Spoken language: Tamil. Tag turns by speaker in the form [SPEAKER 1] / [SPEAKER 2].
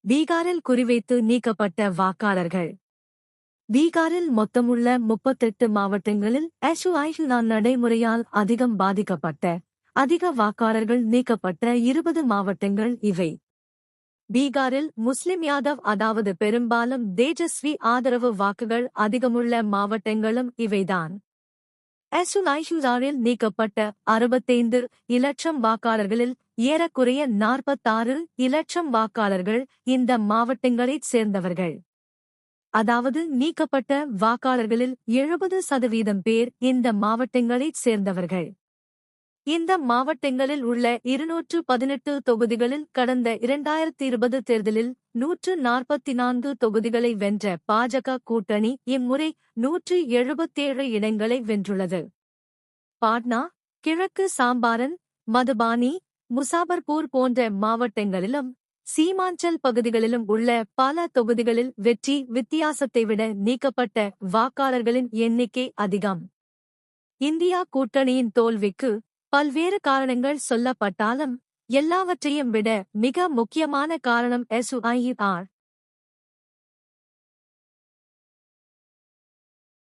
[SPEAKER 1] பீகாரில் குறிவைத்து நீக்கப்பட்ட வாக்காளர்கள். பீகாரில் மொத்தமுள்ள 38 மாவட்டங்களில் SUI நடைமுறையால் அதிகம் பாதிக்கப்பட்ட, அதிக வாக்காளர்கள் நீக்கப்பட்ட 20 மாவட்டங்கள் இவை. பீகாரில் முஸ்லிம் யாதவ் அதாவது பெரும்பாலும் தேஜஸ்வி ஆதரவு வாக்குகள் அதிகமுள்ள மாவட்டங்களும் இவைதான். SUI-இல் நீக்கப்பட்ட 65 இலட்சம் வாக்காளர்களில் ஏறக்குறைய 46 இலட்சம் வாக்காளர்கள் இந்த மாவட்டங்களைச் சேர்ந்தவர்கள். அதாவது நீக்கப்பட்ட வாக்காளர்களில் 70% பேர் இந்த மாவட்டங்களைச் சேர்ந்தவர்கள். இந்த மாவட்டங்களில் உள்ள 218 தொகுதிகளில் கடந்த 2020 தேர்தலில் 144 தொகுதிகளை வென்ற பாஜக கூட்டணி இம்முறை 177 இடங்களை வென்றுள்ளது. பாட்னா, கிழக்கு சாம்பாரன், மதுபானி, முசாபர்பூர் போன்ற மாவட்டங்களிலும் சீமாஞ்சல் பகுதிகளிலும் உள்ள பல தொகுதிகளில் வெற்றி வித்தியாசத்தை விட நீக்கப்பட்ட வாக்காளர்களின் எண்ணிக்கை அதிகம். இந்தியா கூட்டணியின் தோல்விக்கு பல்வேறு காரணங்கள் சொல்லப்பட்டாலும் எல்லாவற்றையும் விட மிக முக்கியமான காரணம் SUI-ஆர்.